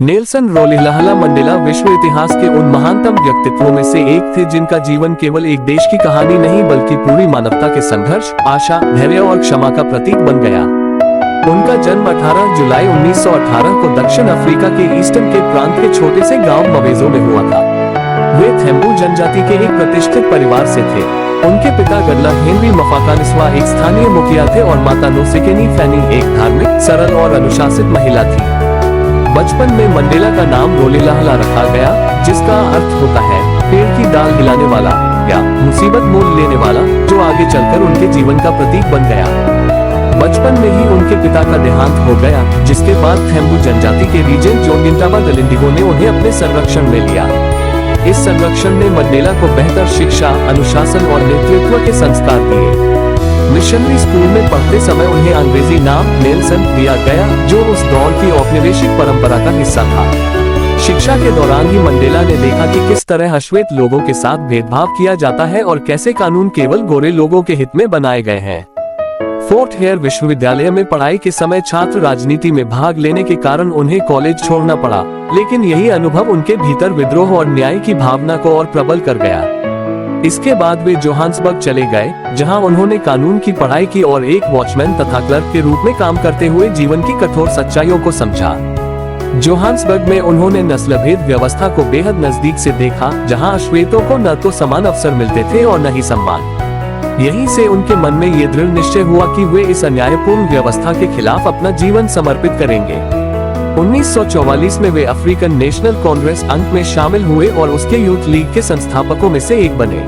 Nelson रोलिहला Mandela विश्व इतिहास के उन महानतम व्यक्तित्वों में से एक थे जिनका जीवन केवल एक देश की कहानी नहीं बल्कि पूरी मानवता के संघर्ष, आशा, धैर्य और क्षमा का प्रतीक बन गया। उनका जन्म 18 जुलाई 1918 को दक्षिण अफ्रीका के ईस्टर्न के प्रांत के छोटे से गांव मवेजो में हुआ था। वे थेम्बू जनजाति के एक प्रतिष्ठित परिवार से थे। उनके पिता गडला हेनरी मफाकानिस्वा एक स्थानीय मुखिया थे और माता नोसिकेनी फैनी एक धार्मिक, सरल और अनुशासित महिला थी। बचपन में मंडेला का नाम रोलिहला रखा गया, जिसका अर्थ होता है पेड़ की डाल हिलाने वाला या मुसीबत मोल लेने वाला, जो आगे चलकर उनके जीवन का प्रतीक बन गया। बचपन में ही उनके पिता का देहांत हो गया, जिसके बाद थेम्बू जनजाति के रीजेंट जोगिंताबा दलिंदिगो ने उन्हें अपने संरक्षण में लिया। इस संरक्षण ने मंडेला को बेहतर शिक्षा, अनुशासन और नेतृत्व के संस्कार दिए। मिशनरी स्कूल में पढ़ते समय उन्हें अंग्रेजी नाम नेल्सन दिया गया, जो उस दौर की औपनिवेशिक परंपरा का हिस्सा था। शिक्षा के दौरान ही मंडेला ने देखा कि किस तरह अश्वेत लोगों के साथ भेदभाव किया जाता है और कैसे कानून केवल गोरे लोगों के हित में बनाए गए हैं। फोर्ट हेयर विश्वविद्यालय में पढ़ाई के समय छात्र राजनीति में भाग लेने के कारण उन्हें कॉलेज छोड़ना पड़ा, लेकिन यही अनुभव उनके भीतर विद्रोह और न्याय की भावना को और प्रबल कर गया। इसके बाद वे जोहान्सबर्ग चले गए, जहां उन्होंने कानून की पढ़ाई की और एक वॉचमैन तथा क्लर्क के रूप में काम करते हुए जीवन की कठोर सच्चाइयों को समझा। जोहान्सबर्ग में उन्होंने नस्लभेद व्यवस्था को बेहद नजदीक से देखा, जहां अश्वेतों को न तो समान अवसर मिलते थे और न ही सम्मान। यहीं से उनके मन में ये दृढ़ निश्चय हुआ कि वे इस अन्यायपूर्ण व्यवस्था के खिलाफ अपना जीवन समर्पित करेंगे। 1944 में वे अफ्रीकन नेशनल कांग्रेस अंक में शामिल हुए और उसके यूथ लीग के संस्थापकों में से एक बने।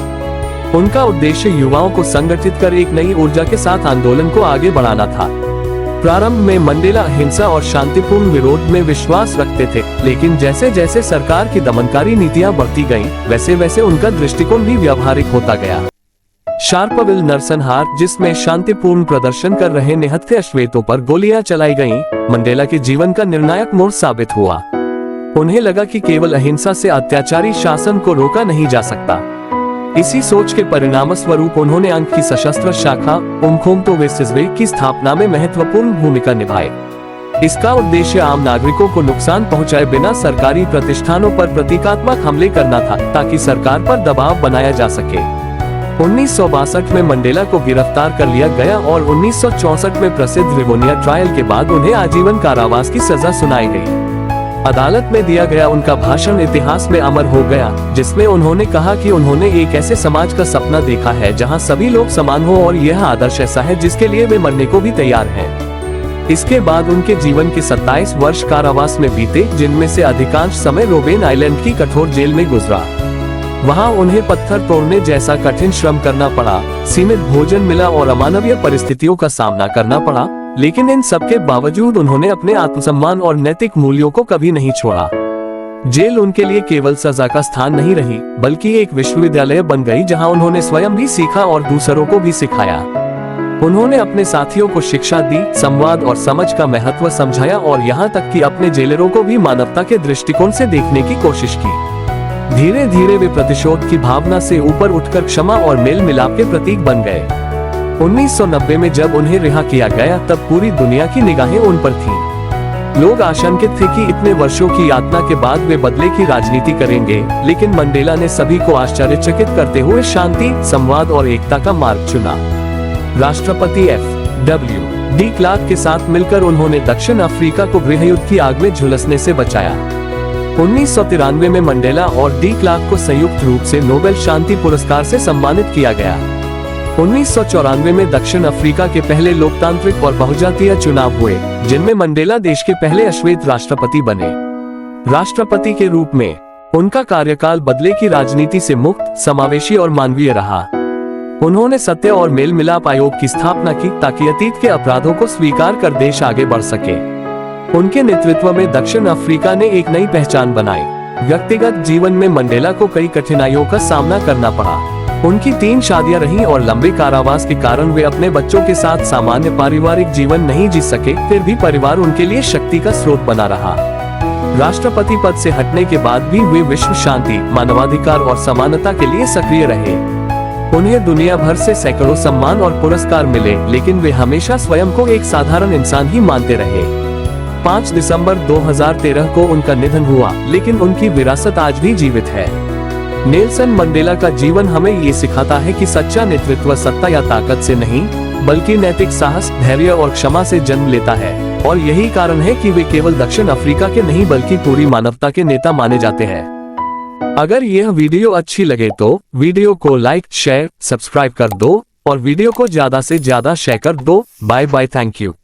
उनका उद्देश्य युवाओं को संगठित कर एक नई ऊर्जा के साथ आंदोलन को आगे बढ़ाना था। प्रारंभ में मंडेला हिंसा और शांतिपूर्ण विरोध में विश्वास रखते थे, लेकिन जैसे जैसे सरकार की दमनकारी नीतियां बढ़ती गईं, वैसे वैसे उनका दृष्टिकोण भी व्यावहारिक होता गया। शार्पविल नरसंहार, जिसमें शांतिपूर्ण प्रदर्शन कर रहे निहत्थे अश्वेतों पर गोलियां चलाई गईं, मंडेला के जीवन का निर्णायक मोड़ साबित हुआ। उन्हें लगा कि केवल अहिंसा से अत्याचारी शासन को रोका नहीं जा सकता। इसी सोच के परिणाम स्वरूप उन्होंने अंक की सशस्त्र शाखा उमखोमतो वेसिज़वे की स्थापना में महत्वपूर्ण भूमिका निभाई। इसका उद्देश्य आम नागरिकों को नुकसान पहुंचाए बिना सरकारी प्रतिष्ठानों पर प्रतीकात्मक हमले करना था, ताकि सरकार पर दबाव बनाया जा सके। 1962 में मंडेला को गिरफ्तार कर लिया गया और 1964 में प्रसिद्ध रिवोनिया ट्रायल के बाद उन्हें आजीवन कारावास की सजा सुनाई गई। अदालत में दिया गया उनका भाषण इतिहास में अमर हो गया, जिसमें उन्होंने कहा कि उन्होंने एक ऐसे समाज का सपना देखा है जहां सभी लोग समान हो, और यह आदर्श ऐसा है जिसके लिए वे मरने को भी तैयार हैं। इसके बाद उनके जीवन के 27 वर्ष कारावास में बीते, जिनमें से अधिकांश समय रोबेन आइलैंड की कठोर जेल में गुजरा। वहां उन्हें पत्थर तोड़ने जैसा कठिन श्रम करना पड़ा, सीमित भोजन मिला और अमानवीय परिस्थितियों का सामना करना पड़ा, लेकिन इन सब के बावजूद उन्होंने अपने आत्मसम्मान और नैतिक मूल्यों को कभी नहीं छोड़ा। जेल उनके लिए केवल सजा का स्थान नहीं रही, बल्कि एक विश्वविद्यालय बन गई जहां उन्होंने स्वयं भी सीखा और दूसरों को भी सिखाया। उन्होंने अपने साथियों को शिक्षा दी, संवाद और समझ का महत्व समझाया और यहाँ तक कि अपने जेलरों को भी मानवता के दृष्टिकोण से देखने की कोशिश की। धीरे धीरे वे प्रतिशोध की भावना से ऊपर उठकर क्षमा और मेल मिलाप के प्रतीक बन गए। 1990 में जब उन्हें रिहा किया गया, तब पूरी दुनिया की निगाहें उन पर थीं। लोग आशंकित थे कि इतने वर्षों की यातना के बाद वे बदले की राजनीति करेंगे, लेकिन मंडेला ने सभी को आश्चर्यचकित करते हुए शांति, संवाद और एकता का मार्ग चुना। राष्ट्रपति F.W. डी क्लार्क के साथ मिलकर उन्होंने दक्षिण अफ्रीका को गृहयुद्ध की आग में झुलसने से बचाया। 1993 में मंडेला और डी क्लार्क को संयुक्त रूप से नोबेल शांति पुरस्कार से सम्मानित किया गया। 1994 में दक्षिण अफ्रीका के पहले लोकतांत्रिक और बहुजातीय चुनाव हुए, जिनमें मंडेला देश के पहले अश्वेत राष्ट्रपति बने। राष्ट्रपति के रूप में उनका कार्यकाल बदले की राजनीति से मुक्त, समावेशी और मानवीय रहा। उन्होंने सत्य और मेल मिलाप आयोग की स्थापना की, ताकि अतीत के अपराधों को स्वीकार कर देश आगे बढ़ सके। उनके नेतृत्व में दक्षिण अफ्रीका ने एक नई पहचान बनाई। व्यक्तिगत जीवन में मंडेला को कई कठिनाइयों का सामना करना पड़ा। उनकी 3 शादियां रहीं और लंबे कारावास के कारण वे अपने बच्चों के साथ सामान्य पारिवारिक जीवन नहीं जी सके, फिर भी परिवार उनके लिए शक्ति का स्रोत बना रहा। राष्ट्रपति पद से हटने के बाद भी वे विश्व शांति, मानवाधिकार और समानता के लिए सक्रिय रहे। उन्हें दुनिया भर से सैकड़ों सम्मान और पुरस्कार मिले, लेकिन वे हमेशा स्वयं को एक साधारण इंसान ही मानते रहे। 5 दिसंबर 2013 को उनका निधन हुआ, लेकिन उनकी विरासत आज भी जीवित है। नेल्सन मंडेला का जीवन हमें ये सिखाता है कि सच्चा नेतृत्व सत्ता या ताकत से नहीं, बल्कि नैतिक साहस, धैर्य और क्षमा से जन्म लेता है। और यही कारण है कि वे केवल दक्षिण अफ्रीका के नहीं बल्कि पूरी मानवता के नेता माने जाते हैं। अगर यह वीडियो अच्छी लगे तो वीडियो को लाइक, शेयर, सब्सक्राइब कर दो और वीडियो को ज्यादा से ज्यादा शेयर कर दो। Bye bye, thank you.